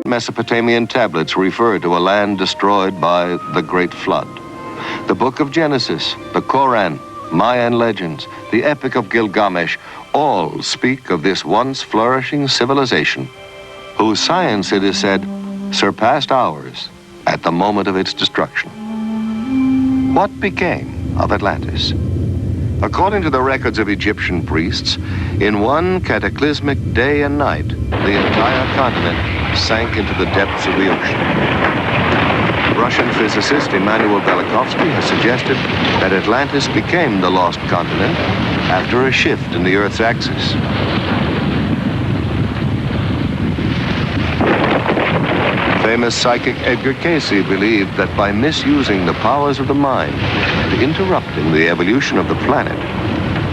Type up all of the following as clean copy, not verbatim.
Mesopotamian tablets refer to a land destroyed by the Great Flood. The Book of Genesis, the Koran, Mayan legends, the Epic of Gilgamesh, all speak of this once flourishing civilization, whose science, it is said, surpassed ours at the moment of its destruction. What became of Atlantis? According to the records of Egyptian priests, in one cataclysmic day and night, the entire continent sank into the depths of the ocean. Russian physicist Immanuel Velikovsky has suggested that Atlantis became the lost continent after a shift in the Earth's axis. Famous psychic Edgar Cayce believed that by misusing the powers of the mind and interrupting the evolution of the planet,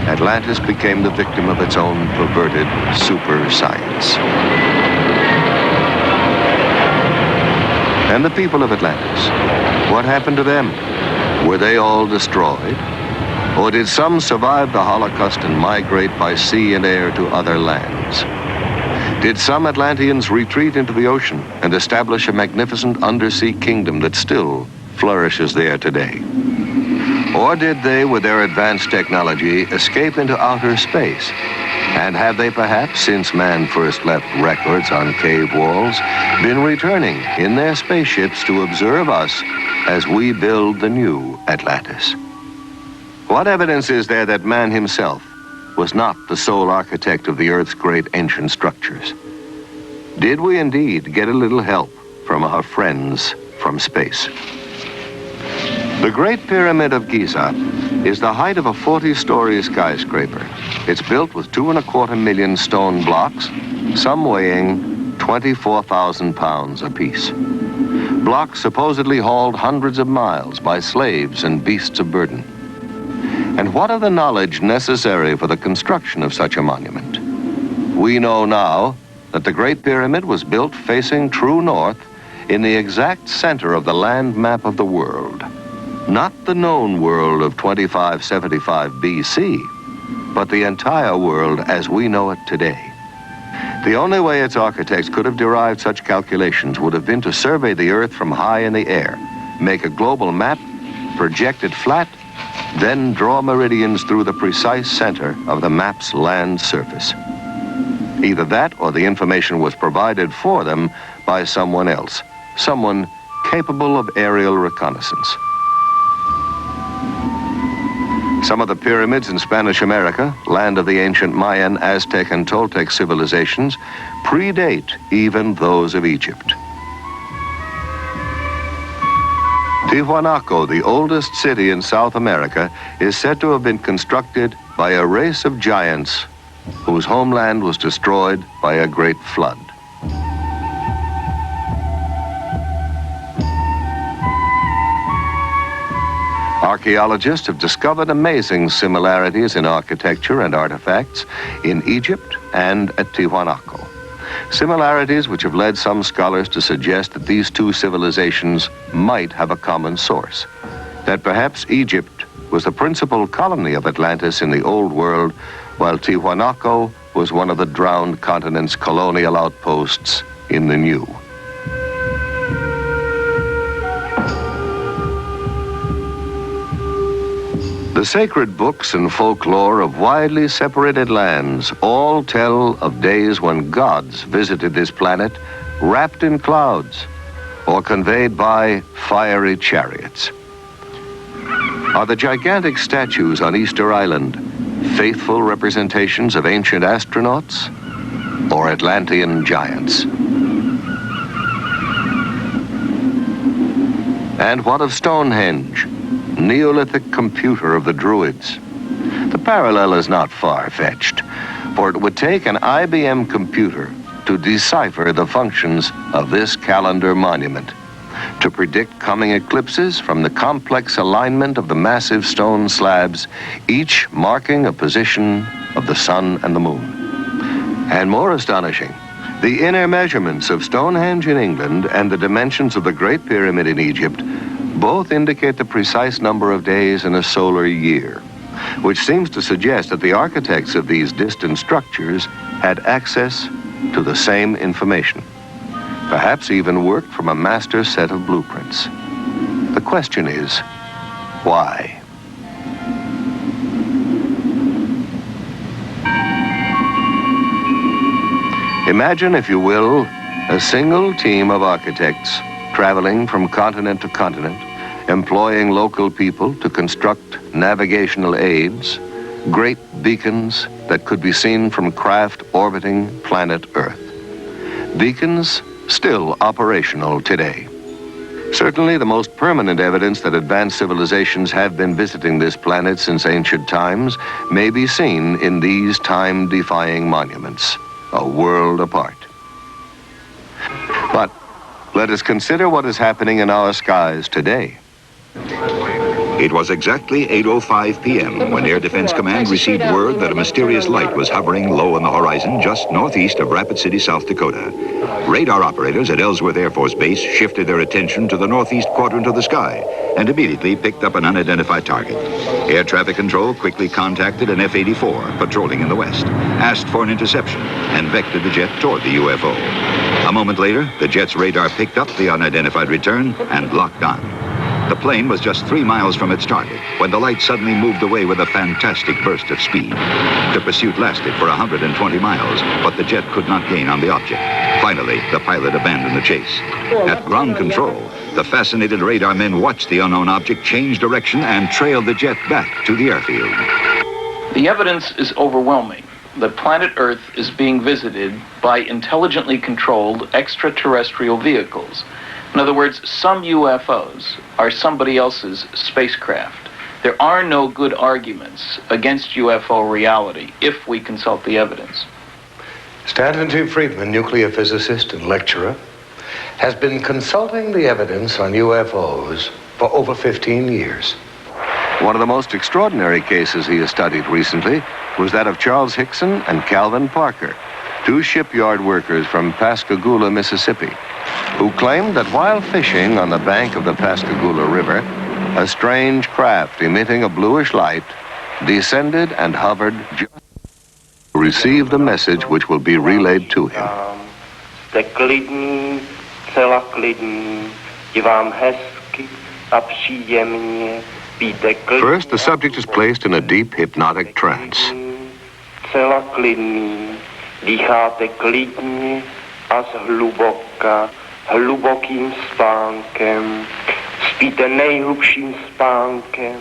Atlantis became the victim of its own perverted super science. And the people of Atlantis, what happened to them? Were they all destroyed? Or did some survive the Holocaust and migrate by sea and air to other lands? Did some Atlanteans retreat into the ocean and establish a magnificent undersea kingdom that still flourishes there today? Or did they, with their advanced technology, escape into outer space? And have they perhaps, since man first left records on cave walls, been returning in their spaceships to observe us as we build the new Atlantis? What evidence is there that man himself was not the sole architect of the Earth's great ancient structures? Did we indeed get a little help from our friends from space? The Great Pyramid of Giza is the height of a 40-story skyscraper. It's built with 2.25 million stone blocks, some weighing 24,000 pounds apiece. Blocks supposedly hauled hundreds of miles by slaves and beasts of burden. And what of the knowledge necessary for the construction of such a monument? We know now that the Great Pyramid was built facing true north in the exact center of the land map of the world. Not the known world of 2575 BC, but the entire world as we know it today. The only way its architects could have derived such calculations would have been to survey the Earth from high in the air, make a global map, project it flat, then draw meridians through the precise center of the map's land surface. Either that or the information was provided for them by someone else, someone capable of aerial reconnaissance. Some of the pyramids in Spanish America, land of the ancient Mayan, Aztec, and Toltec civilizations, predate even those of Egypt. Tiwanaku, the oldest city in South America, is said to have been constructed by a race of giants whose homeland was destroyed by a great flood. Archaeologists have discovered amazing similarities in architecture and artifacts in Egypt and at Tiwanaku. Similarities which have led some scholars to suggest that these two civilizations might have a common source, that perhaps Egypt was the principal colony of Atlantis in the Old World, while Tiwanaku was one of the drowned continent's colonial outposts in the New. The sacred books and folklore of widely separated lands all tell of days when gods visited this planet wrapped in clouds or conveyed by fiery chariots. Are the gigantic statues on Easter Island faithful representations of ancient astronauts or Atlantean giants? And what of Stonehenge, Neolithic computer of the Druids? The parallel is not far-fetched, for it would take an IBM computer to decipher the functions of this calendar monument, to predict coming eclipses from the complex alignment of the massive stone slabs, each marking a position of the sun and the moon. And more astonishing, the inner measurements of Stonehenge in England and the dimensions of the Great Pyramid in Egypt both indicate the precise number of days in a solar year, which seems to suggest that the architects of these distant structures had access to the same information. perhaps even worked from a master set of blueprints. The question is, why? Imagine, if you will, a single team of architects traveling from continent to continent, employing local people to construct navigational aids, great beacons that could be seen from craft orbiting planet Earth. Beacons still operational today. Certainly the most permanent evidence that advanced civilizations have been visiting this planet since ancient times may be seen in these time-defying monuments, a world apart. But let us consider what is happening in our skies today. It was exactly 8:05 p.m. when Air Defense Command received word that a mysterious light was hovering low on the horizon just northeast of Rapid City, South Dakota. Radar operators at Ellsworth Air Force Base shifted their attention to the northeast quadrant of the sky and immediately picked up an unidentified target. Air traffic control quickly contacted an F-84 patrolling in the west, asked for an interception, and vectored the jet toward the UFO. A moment later, the jet's radar picked up the unidentified return and locked on. The plane was just 3 miles from its target when the light suddenly moved away with a fantastic burst of speed. The pursuit lasted for 120 miles, but the jet could not gain on the object. Finally, the pilot abandoned the chase. At ground control, the fascinated radar men watched the unknown object change direction and trailed the jet back to the airfield. The evidence is overwhelming that planet Earth is being visited by intelligently controlled extraterrestrial vehicles. In other words, some UFOs are somebody else's spacecraft. There are no good arguments against UFO reality if we consult the evidence. Stanton T. Friedman, nuclear physicist and lecturer, has been consulting the evidence on UFOs for over 15 years. One of the most extraordinary cases he has studied recently was that of Charles Hickson and Calvin Parker, two shipyard workers from Pascagoula, Mississippi, who claimed that while fishing on the bank of the Pascagoula River, a strange craft emitting a bluish light descended and hovered just to receive the message which will be relayed to him. First, the subject is placed in a deep hypnotic trance. Dýcháte klidně a zhluboka, hlubokým spánkem. Spíte nejhlubším spánkem.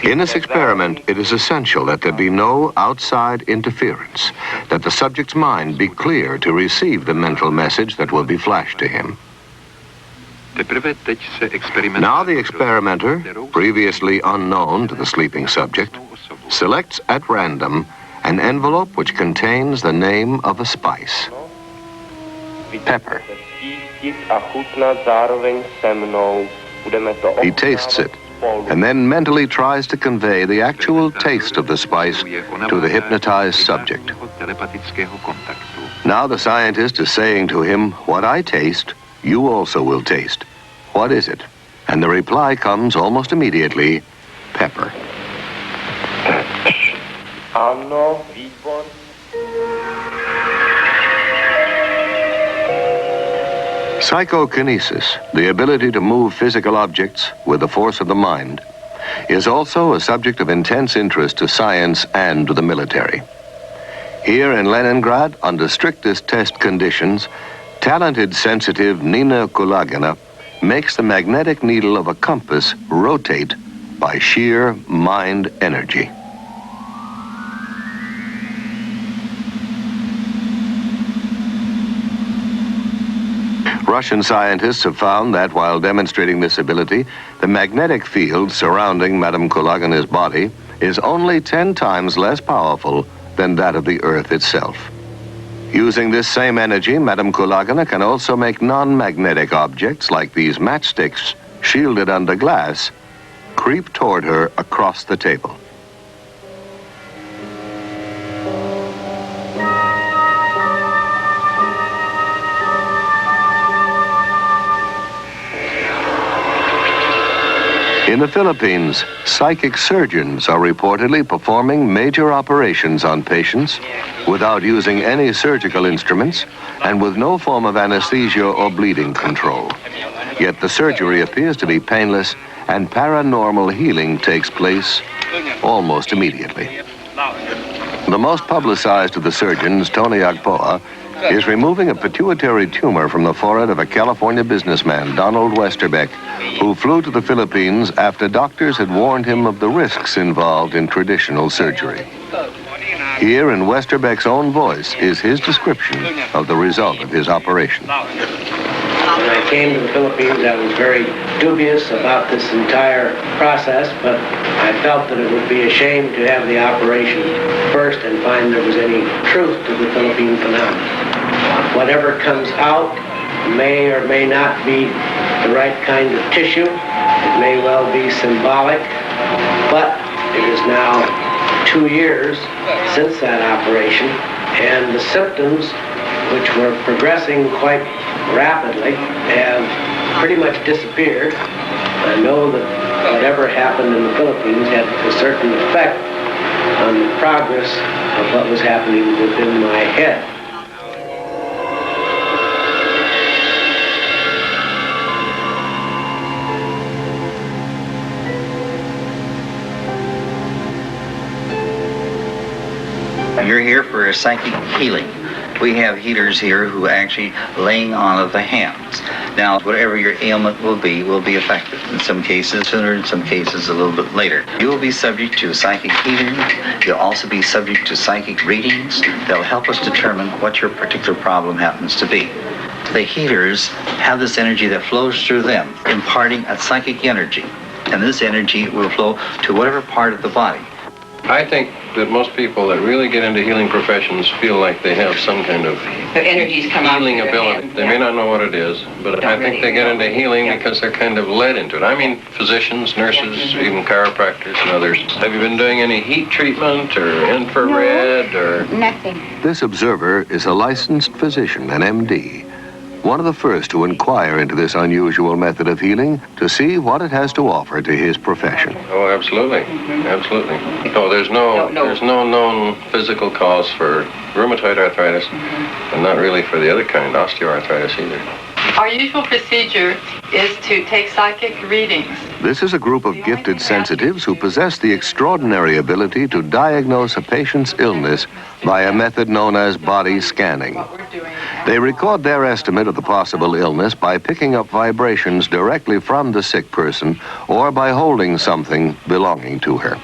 In this experiment, it is essential that there be no outside interference, that the subject's mind be clear to receive the mental message that will be flashed to him. Now the experimenter, previously unknown to the sleeping subject, selects at random an envelope which contains the name of a spice. Pepper. He tastes it, and then mentally tries to convey the actual taste of the spice to the hypnotized subject. Now the scientist is saying to him, "What I taste, you also will taste. What is it?" And the reply comes almost immediately, pepper. Ano, výbor. Psychokinesis, the ability to move physical objects with the force of the mind, is also a subject of intense interest to science and to the military. Here in Leningrad, under strictest test conditions, talented, sensitive Nina Kulagina makes the magnetic needle of a compass rotate by sheer mind energy. Russian scientists have found that while demonstrating this ability, the magnetic field surrounding Madame Kulagina's body is only 10 times less powerful than that of the Earth itself. Using this same energy, Madame Kulagina can also make non-magnetic objects like these matchsticks, shielded under glass, creep toward her across the table. In the Philippines, psychic surgeons are reportedly performing major operations on patients without using any surgical instruments and with no form of anesthesia or bleeding control. Yet the surgery appears to be painless and paranormal healing takes place almost immediately. The most publicized of the surgeons, Tony Agpoa, is removing a pituitary tumor from the forehead of a California businessman, Donald Westerbeck, who flew to the Philippines after doctors had warned him of the risks involved in traditional surgery. Here, in Westerbeck's own voice, is his description of the result of his operation. When I came to the Philippines, I was very dubious about this entire process, but I felt that it would be a shame to have the operation first and find there was any truth to the Philippine phenomenon. Whatever comes out may or may not be the right kind of tissue. It may well be symbolic, but it is now 2 years since that operation, and the symptoms, which were progressing quite rapidly, have pretty much disappeared. I know that whatever happened in the Philippines had a certain effect on the progress of what was happening within my head. You're here for a psychic healing. We have healers here who actually laying on of the hands. Now, whatever your ailment will be effective. In some cases sooner, in some cases a little bit later. You will be subject to psychic healing. You'll also be subject to psychic readings. They'll help us determine what your particular problem happens to be. The healers have this energy that flows through them, imparting a psychic energy. And this energy will flow to whatever part of the body. I think that most people that really get into healing professions feel like they have some kind of healing ability. They may not know what it is, but I think they get into healing because they're kind of led into it. I mean, physicians, nurses, even chiropractors and others. Have you been doing any heat treatment or infrared or? Nothing. This observer is a licensed physician, an MD, one of the first to inquire into this unusual method of healing to see what it has to offer to his profession. Oh, absolutely. Absolutely. No, there's no known physical cause for rheumatoid arthritis, and not really for the other kind, osteoarthritis either. Our usual procedure is to take psychic readings. This is a group of gifted sensitives who possess the extraordinary ability to diagnose a patient's illness by a method known as body scanning. They record their estimate of the possible illness by picking up vibrations directly from the sick person or by holding something belonging to her.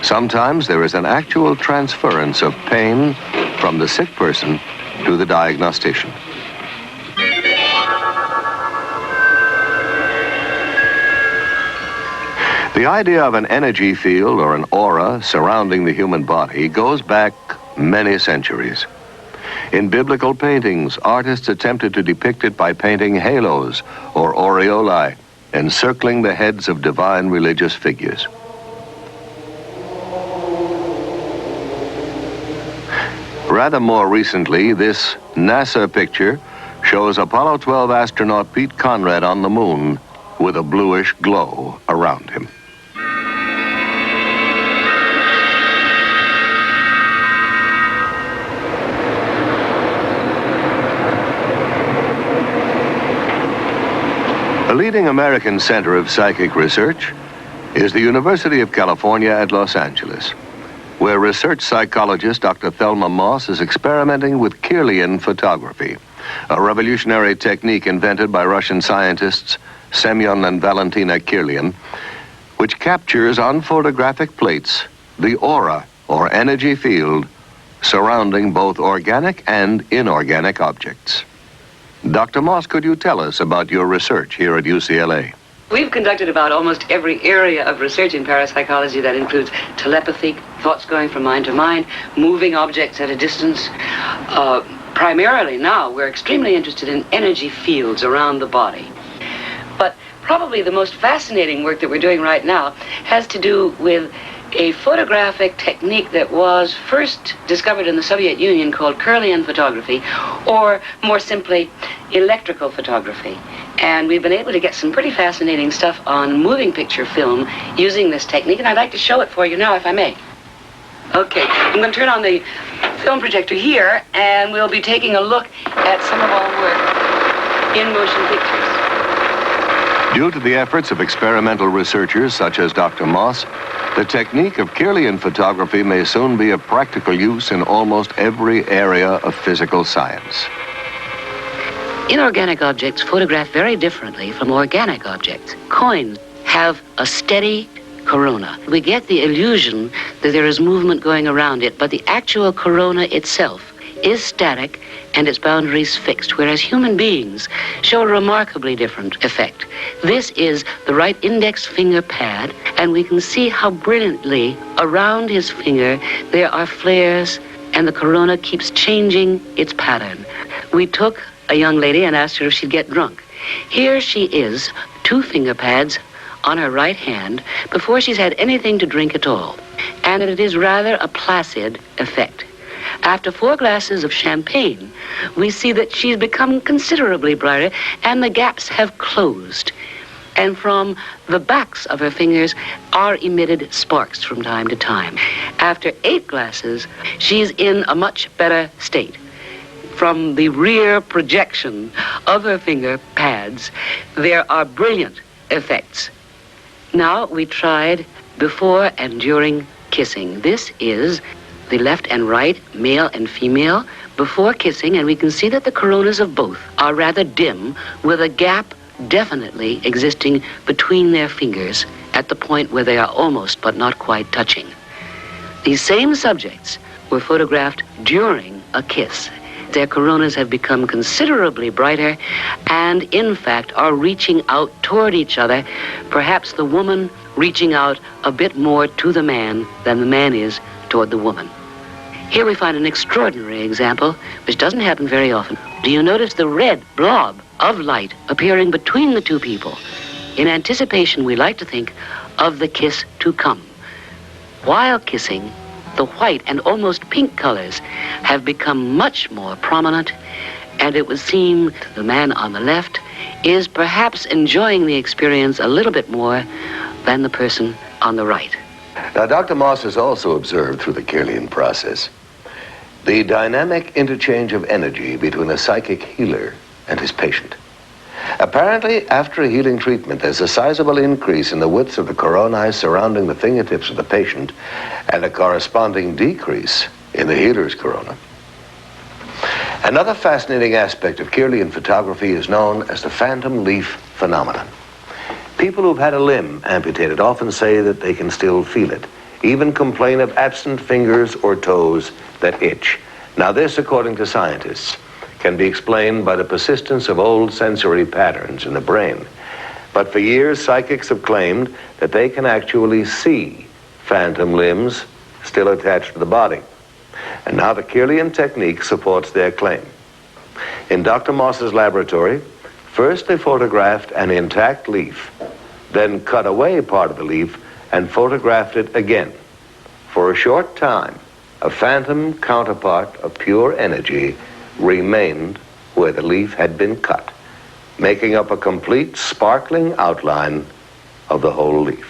Sometimes there is an actual transference of pain from the sick person to the diagnostician. The idea of an energy field or an aura surrounding the human body goes back many centuries. In biblical paintings, artists attempted to depict it by painting halos or aureolae encircling the heads of divine religious figures. Rather more recently, this NASA picture shows Apollo 12 astronaut Pete Conrad on the moon with a bluish glow around him. A leading American center of psychic research is the University of California at Los Angeles, where research psychologist Dr. Thelma Moss is experimenting with Kirlian photography, a revolutionary technique invented by Russian scientists Semyon and Valentina Kirlian, which captures on photographic plates the aura or energy field surrounding both organic and inorganic objects. Dr. Moss, could you tell us about your research here at UCLA? We've conducted about almost every area of research in parapsychology that includes telepathy, thoughts going from mind to mind, moving objects at a distance. Primarily now, we're extremely interested in energy fields around the body. But probably the most fascinating work that we're doing right now has to do with a photographic technique that was first discovered in the Soviet Union called Kirlian photography, or more simply, electrical photography. And we've been able to get some pretty fascinating stuff on moving picture film using this technique, and I'd like to show it for you now, if I may. Okay, I'm going to turn on the film projector here, and we'll be taking a look at some of our work in motion pictures. Due to the efforts of experimental researchers such as Dr. Moss, the technique of Kirlian photography may soon be of practical use in almost every area of physical science. Inorganic objects photograph very differently from organic objects. Coins have a steady corona. We get the illusion that there is movement going around it, but the actual corona itself is static and its boundaries fixed, whereas human beings show a remarkably different effect. This is the right index finger pad, and we can see how brilliantly around his finger there are flares, and the corona keeps changing its pattern. We took a young lady and asked her if she'd get drunk. Here she is, 2 finger pads on her right hand before she's had anything to drink at all. And it is rather a placid effect. After 4 glasses of champagne, we see that she's become considerably brighter and the gaps have closed. And from the backs of her fingers are emitted sparks from time to time. After 8 glasses, she's in a much better state. From the rear projection of her finger pads, there are brilliant effects. Now we tried before and during kissing. This is the left and right, male and female, before kissing, and we can see that the coronas of both are rather dim, with a gap definitely existing between their fingers at the point where they are almost but not quite touching. These same subjects were photographed during a kiss. Their coronas have become considerably brighter and, in fact, are reaching out toward each other, perhaps the woman reaching out a bit more to the man than the man is toward the woman. Here we find an extraordinary example, which doesn't happen very often. Do you notice the red blob of light appearing between the 2 people? In anticipation, we like to think of the kiss to come. While kissing, the white and almost pink colors have become much more prominent, and it would seem the man on the left is perhaps enjoying the experience a little bit more than the person on the right. Now, Dr. Moss has also observed through the Kirlian process the dynamic interchange of energy between a psychic healer and his patient. Apparently, after a healing treatment, there's a sizable increase in the width of the coronae surrounding the fingertips of the patient and a corresponding decrease in the healer's corona. Another fascinating aspect of Kirlian photography is known as the phantom leaf phenomenon. People who've had a limb amputated often say that they can still feel it, even complain of absent fingers or toes that itch. Now this, according to scientists, can be explained by the persistence of old sensory patterns in the brain. But for years, psychics have claimed that they can actually see phantom limbs still attached to the body. And now the Kirlian technique supports their claim. In Dr. Moss's laboratory, first they photographed an intact leaf, then cut away part of the leaf and photographed it again. For a short time, a phantom counterpart of pure energy remained where the leaf had been cut, making up a complete sparkling outline of the whole leaf.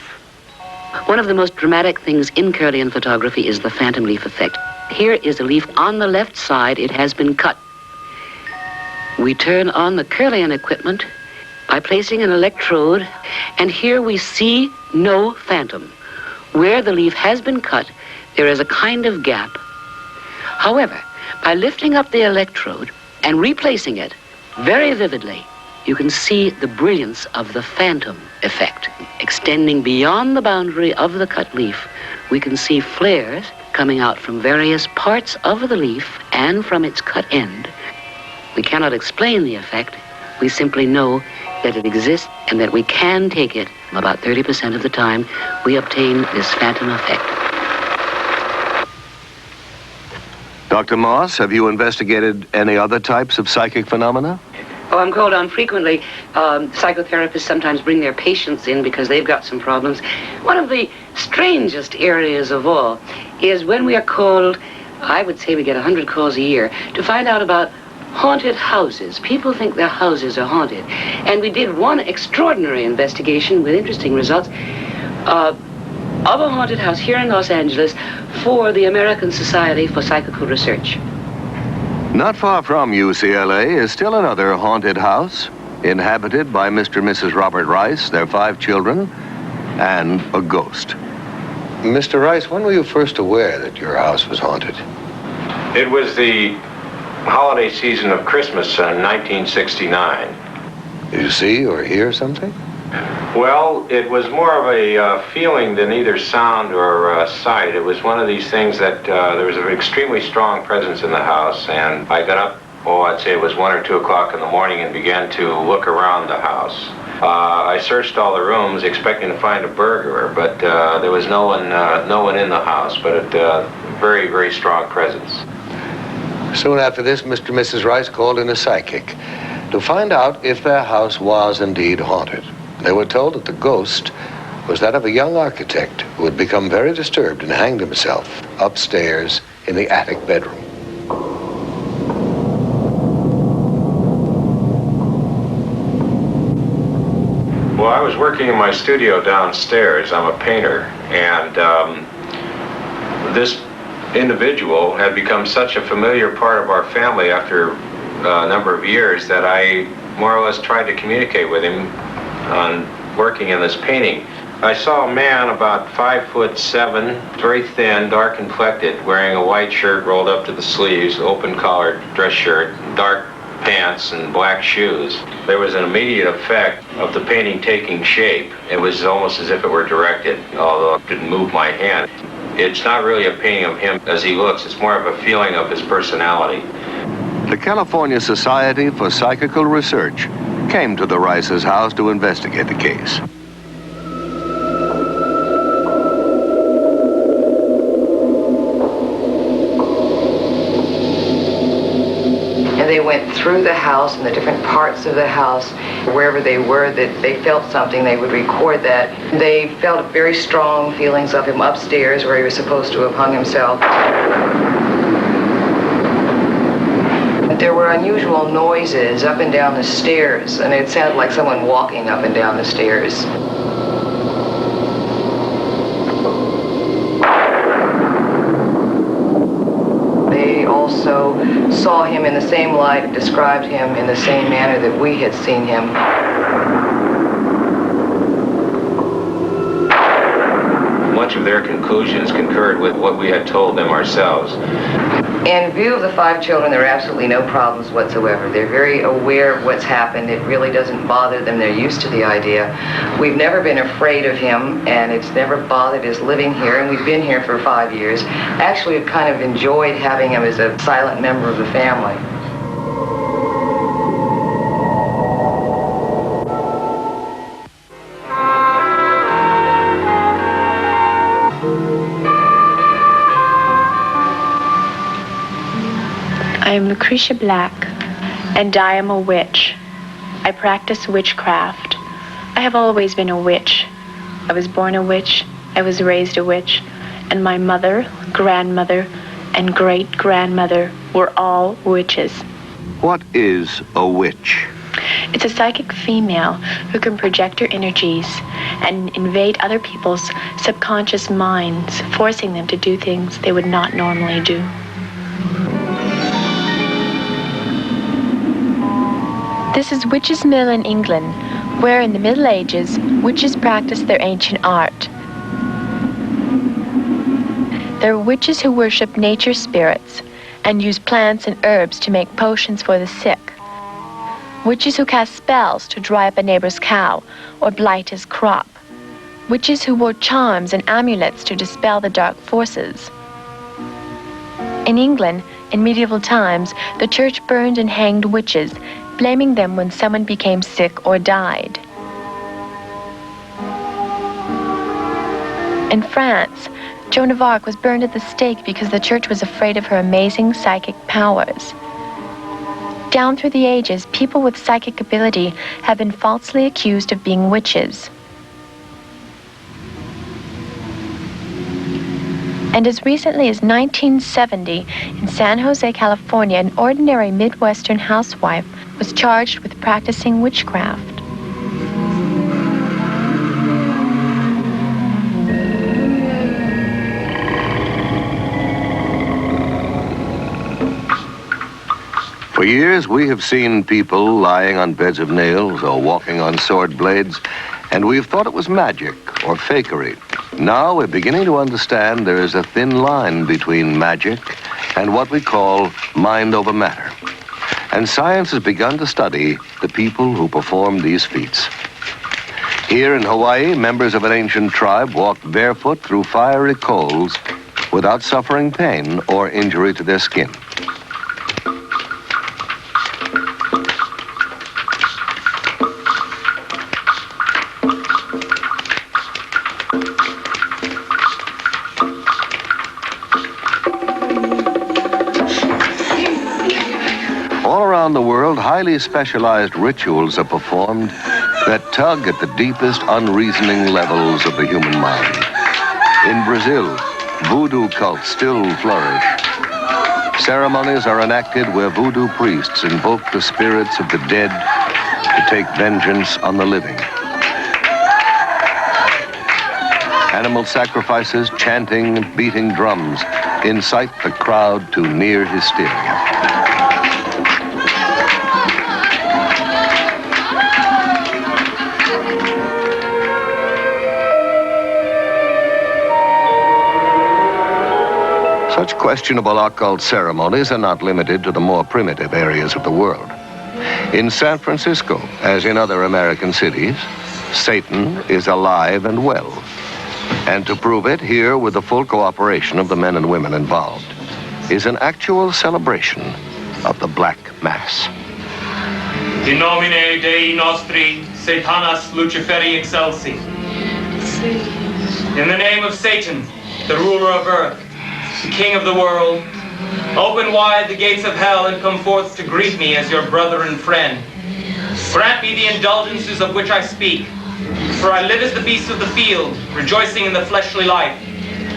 One of the most dramatic things in Kirlian photography is the phantom leaf effect. Here is a leaf on the left side. It has been cut. We turn on the Kirlian equipment by placing an electrode, and here we see no phantom. Where the leaf has been cut, there is a kind of gap. However, by lifting up the electrode and replacing it very vividly, you can see the brilliance of the phantom effect. Extending beyond the boundary of the cut leaf, we can see flares coming out from various parts of the leaf and from its cut end. We cannot explain the effect. We simply know that it exists and that we can take it. About 30% of the time, we obtain this phantom effect. Dr. Moss, have you investigated any other types of psychic phenomena? Oh, I'm called on frequently. Psychotherapists sometimes bring their patients in because they've got some problems. One of the strangest areas of all is when we are called, I would say we get 100 calls a year, to find out about haunted houses. People think their houses are haunted. And we did one extraordinary investigation with interesting results of a haunted house here in Los Angeles for the American Society for Psychical Research. Not far from UCLA is still another haunted house, inhabited by Mr. and Mrs. Robert Rice, their 5 children, and a ghost. Mr. Rice, when were you first aware that your house was haunted? It was the holiday season of Christmas in 1969. Did you see or hear something? Well, it was more of a feeling than either sound or sight. It was one of these things that there was an extremely strong presence in the house, and I got up, I'd say it was 1 or 2 o'clock in the morning, and began to look around the house. I searched all the rooms expecting to find a burglar, but there was no one in the house, but a very, very strong presence. Soon after this, Mr. and Mrs. Rice called in a psychic to find out if their house was indeed haunted. They were told that the ghost was that of a young architect who had become very disturbed and hanged himself upstairs in the attic bedroom. Well, I was working in my studio downstairs. I'm a painter, and this individual had become such a familiar part of our family after a number of years that I more or less tried to communicate with him on working in this painting. I saw a man about 5'7", very thin, dark complected, wearing a white shirt rolled up to the sleeves, open collared dress shirt, dark pants and black shoes. There was an immediate effect of the painting taking shape. It was almost as if it were directed, although it didn't move my hand. It's not really a painting of him as he looks, it's more of a feeling of his personality. The California Society for Psychical Research came to the Rice's house to investigate the case. They went through the house and the different parts of the house, wherever they were, that they felt something, they would record that. They felt very strong feelings of him upstairs where he was supposed to have hung himself. There were unusual noises up and down the stairs, and it sounded like someone walking up and down the stairs. Also saw him in the same light, described him in the same manner that we had seen him. Much of their conclusions concurred with what we had told them ourselves. In view of the 5 children, there are absolutely no problems whatsoever. They're very aware of what's happened. It really doesn't bother them. They're used to the idea. We've never been afraid of him, and it's never bothered us living here, and we've been here for 5 years. Actually, we've kind of enjoyed having him as a silent member of the family. I am Lucretia Black, and I am a witch. I practice witchcraft. I have always been a witch. I was born a witch, I was raised a witch, and my mother, grandmother, and great-grandmother were all witches. What is a witch? It's a psychic female who can project her energies and invade other people's subconscious minds, forcing them to do things they would not normally do. This is Witches' Mill in England, where in the Middle Ages, witches practiced their ancient art. There are witches who worship nature spirits and use plants and herbs to make potions for the sick. Witches who cast spells to dry up a neighbor's cow or blight his crop. Witches who wore charms and amulets to dispel the dark forces. In England, in medieval times, the church burned and hanged witches, blaming them when someone became sick or died. In France, Joan of Arc was burned at the stake because the church was afraid of her amazing psychic powers. Down through the ages, people with psychic ability have been falsely accused of being witches. And as recently as 1970, in San Jose, California, an ordinary Midwestern housewife was charged with practicing witchcraft. For years, we have seen people lying on beds of nails or walking on sword blades, and we've thought it was magic or fakery. Now we're beginning to understand there is a thin line between magic and what we call mind over matter. And science has begun to study the people who perform these feats. Here in Hawaii, members of an ancient tribe walked barefoot through fiery coals without suffering pain or injury to their skin. All around the world, highly specialized rituals are performed that tug at the deepest unreasoning levels of the human mind. In Brazil, voodoo cults still flourish. Ceremonies are enacted where voodoo priests invoke the spirits of the dead to take vengeance on the living. Animal sacrifices, chanting, and beating drums incite the crowd to near hysteria. Such questionable occult ceremonies are not limited to the more primitive areas of the world. In San Francisco, as in other American cities, Satan is alive and well. And to prove it, here, with the full cooperation of the men and women involved, is an actual celebration of the Black Mass. In nomine Dei nostri, Satanas Luciferi excelsi. In the name of Satan, the ruler of earth, the king of the world, open wide the gates of hell and come forth to greet me as your brother and friend. Grant me the indulgences of which I speak, for I live as the beasts of the field, rejoicing in the fleshly life.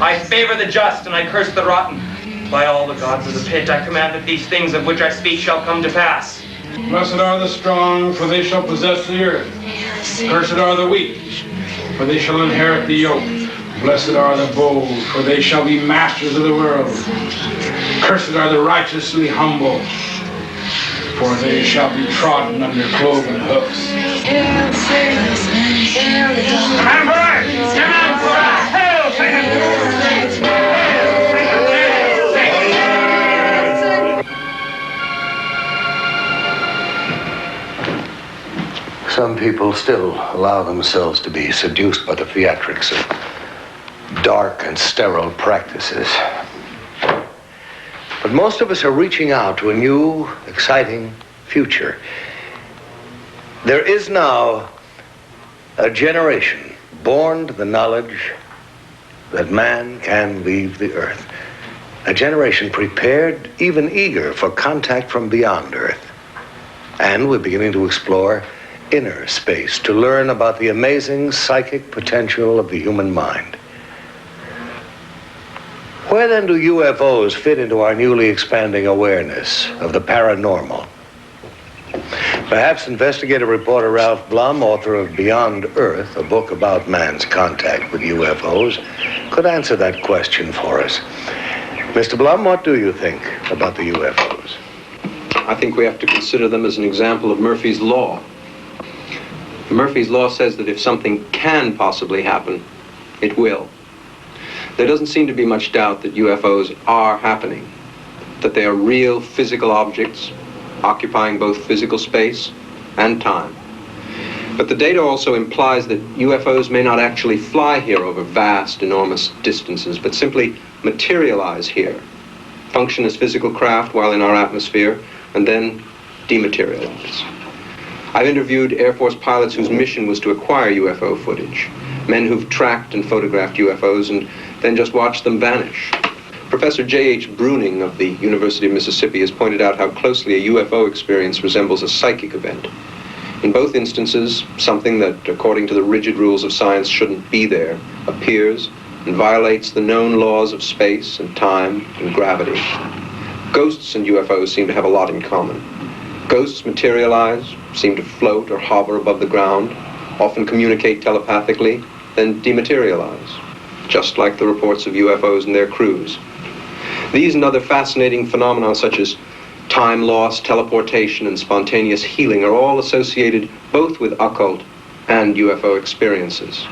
I favor the just and I curse the rotten. By all the gods of the pit, I command that these things of which I speak shall come to pass. Blessed are the strong, for they shall possess the earth. Cursed are the weak, for they shall inherit the yoke. Blessed are the bold, for they shall be masters of the world. Cursed are the righteously humble, for they shall be trodden under cloven hoofs. Come on, boys! Come on, boys! Hail, Satan! Some people still allow themselves to be seduced by the theatrics of dark and sterile practices. But most of us are reaching out to a new, exciting future. There is now a generation born to the knowledge that man can leave the earth. A generation prepared, even eager, for contact from beyond Earth. And we're beginning to explore inner space to learn about the amazing psychic potential of the human mind. Where then do UFOs fit into our newly expanding awareness of the paranormal? Perhaps investigative reporter Ralph Blum, author of Beyond Earth, a book about man's contact with UFOs, could answer that question for us. Mr. Blum, what do you think about the UFOs? I think we have to consider them as an example of Murphy's Law. Murphy's Law says that if something can possibly happen, it will. There doesn't seem to be much doubt that UFOs are happening, that they are real physical objects occupying both physical space and time. But the data also implies that UFOs may not actually fly here over vast, enormous distances, but simply materialize here, function as physical craft while in our atmosphere, and then dematerialize. I've interviewed Air Force pilots whose mission was to acquire UFO footage, men who've tracked and photographed UFOs and then just watched them vanish. Professor J.H. Bruning of the University of Mississippi has pointed out how closely a UFO experience resembles a psychic event. In both instances, something that, according to the rigid rules of science, shouldn't be there, appears and violates the known laws of space and time and gravity. Ghosts and UFOs seem to have a lot in common. Ghosts materialize, seem to float or hover above the ground, often communicate telepathically, then dematerialize, just like the reports of UFOs and their crews. These and other fascinating phenomena such as time loss, teleportation, and spontaneous healing are all associated both with occult and UFO experiences.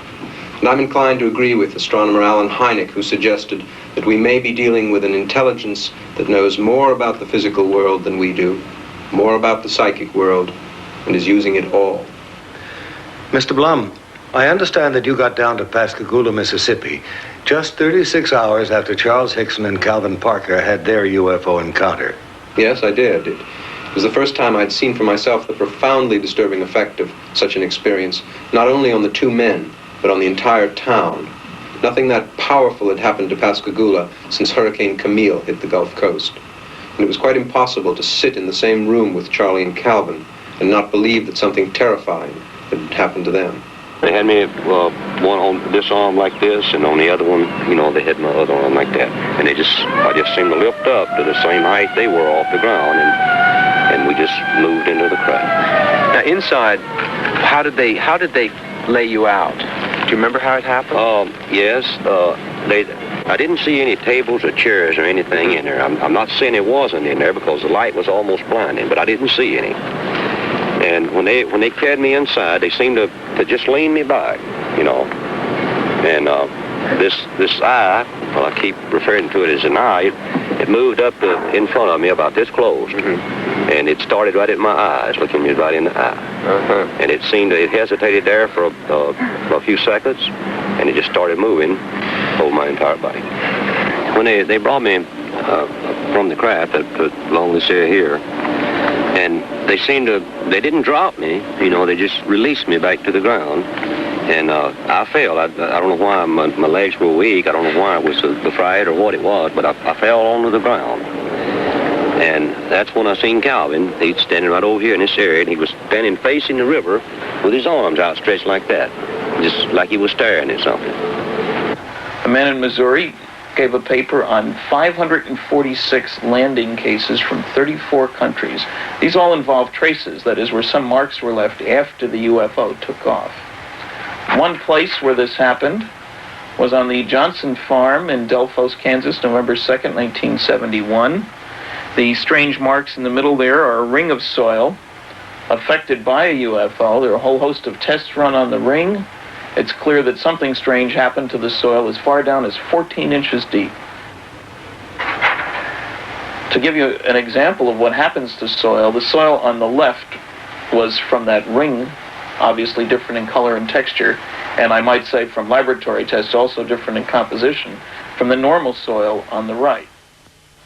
And I'm inclined to agree with astronomer Alan Hynek, who suggested that we may be dealing with an intelligence that knows more about the physical world than we do, more about the psychic world, and is using it all. Mr. Blum, I understand that you got down to Pascagoula, Mississippi, just 36 hours after Charles Hickson and Calvin Parker had their UFO encounter. Yes, I did. It was the first time I'd seen for myself the profoundly disturbing effect of such an experience, not only on the two men, but on the entire town. Nothing that powerful had happened to Pascagoula since Hurricane Camille hit the Gulf Coast. And it was quite impossible to sit in the same room with Charlie and Calvin and not believe that something terrifying had happened to them. They had me one on this arm like this, and on the other one, they had my other arm like that. And I just seemed to lift up to the same height they were off the ground, and we just moved into the craft. Now inside, how did they lay you out? Do you remember how it happened? Yes. I didn't see any tables or chairs or anything in there. I'm not saying it wasn't in there because the light was almost blinding, but I didn't see any. And when they carried me inside, they seemed to just lean me back, And this eye, well, I keep referring to it as an eye, it moved up in front of me about this close. And it started right at my eyes, looking me right in the eye. And it hesitated there for a few seconds, and it just started moving over my entire body. When they brought me from the craft along this area here, and they didn't drop me, they just released me back to the ground. And I fell. I don't know why my legs were weak. I don't know why it was the fright or what it was, but I fell onto the ground. And that's when I seen Calvin. He's standing right over here in this area, and he was standing facing the river with his arms outstretched like that, just like he was staring at something. A man in Missouri gave a paper on 546 landing cases from 34 countries. These all involve traces, that is, where some marks were left after the UFO took off. One place where this happened was on the Johnson Farm in Delphos, Kansas, November 2nd, 1971. The strange marks in the middle there are a ring of soil affected by a UFO. There are a whole host of tests run on the ring. It's clear that something strange happened to the soil as far down as 14 inches deep. To give you an example of what happens to soil, the soil on the left was from that ring, obviously different in color and texture, and I might say from laboratory tests also different in composition from the normal soil on the right.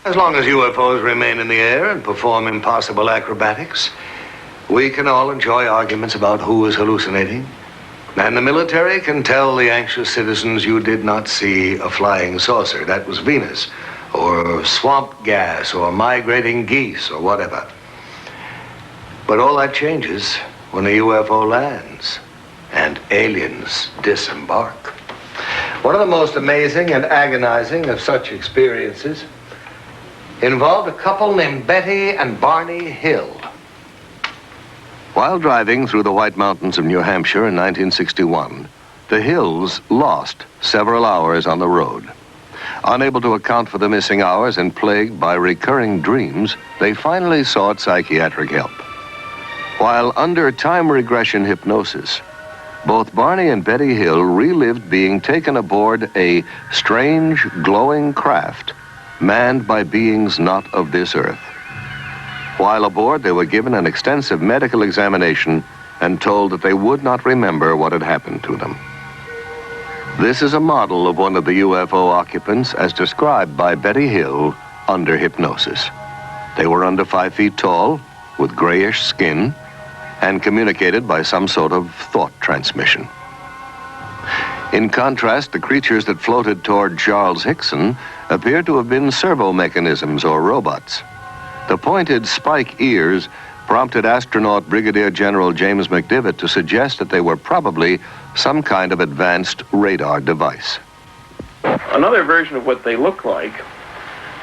As long as UFOs remain in the air and perform impossible acrobatics, we can all enjoy arguments about who is hallucinating. And the military can tell the anxious citizens you did not see a flying saucer. That was Venus, or swamp gas, or migrating geese, or whatever. But all that changes when a UFO lands and aliens disembark. One of the most amazing and agonizing of such experiences involved a couple named Betty and Barney Hill. While driving through the White Mountains of New Hampshire in 1961, the Hills lost several hours on the road. Unable to account for the missing hours and plagued by recurring dreams, they finally sought psychiatric help. While under time regression hypnosis, both Barney and Betty Hill relived being taken aboard a strange, glowing craft manned by beings not of this earth. While aboard, they were given an extensive medical examination and told that they would not remember what had happened to them. This is a model of one of the UFO occupants as described by Betty Hill under hypnosis. They were under 5 feet tall, with grayish skin, and communicated by some sort of thought transmission. In contrast, the creatures that floated toward Charles Hickson appeared to have been servo mechanisms or robots. The pointed spike ears prompted astronaut Brigadier General James McDivitt to suggest that they were probably some kind of advanced radar device. Another version of what they look like,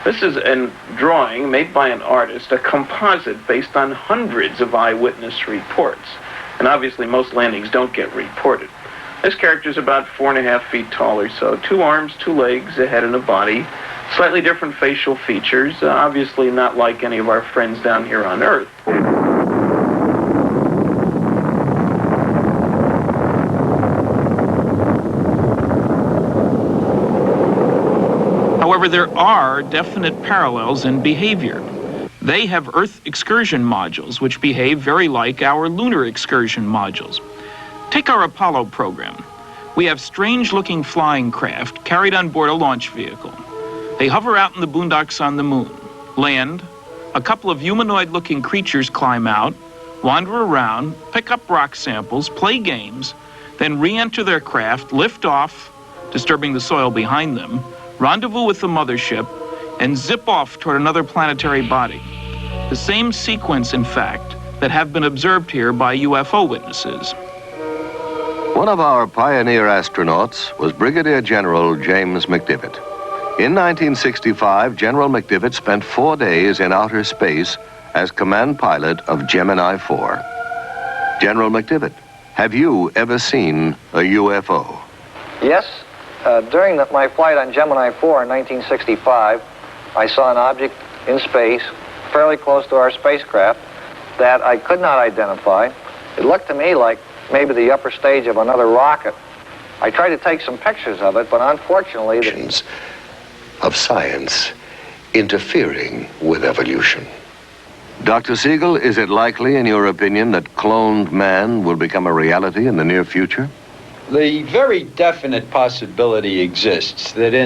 this is a drawing made by an artist, a composite based on hundreds of eyewitness reports. And obviously most landings don't get reported. This character's about 4.5 feet tall or so, 2 arms, 2 legs, a head and a body, slightly different facial features, obviously not like any of our friends down here on Earth. However, there are definite parallels in behavior. They have Earth excursion modules, which behave very like our lunar excursion modules. Take our Apollo program. We have strange-looking flying craft carried on board a launch vehicle. They hover out in the boondocks on the moon, land, a couple of humanoid-looking creatures climb out, wander around, pick up rock samples, play games, then re-enter their craft, lift off, disturbing the soil behind them, rendezvous with the mothership, and zip off toward another planetary body. The same sequence, in fact, that have been observed here by UFO witnesses. One of our pioneer astronauts was Brigadier General James McDivitt. In 1965, General McDivitt spent 4 days in outer space as command pilot of Gemini 4. General McDivitt, have you ever seen a UFO? Yes. During my flight on Gemini 4 in 1965, I saw an object in space fairly close to our spacecraft that I could not identify. It looked to me like maybe the upper stage of another rocket. I tried to take some pictures of it, but unfortunately... of science interfering with evolution. Dr. Siegel, is it likely, in your opinion, that cloned man will become a reality in the near future? The very definite possibility exists that in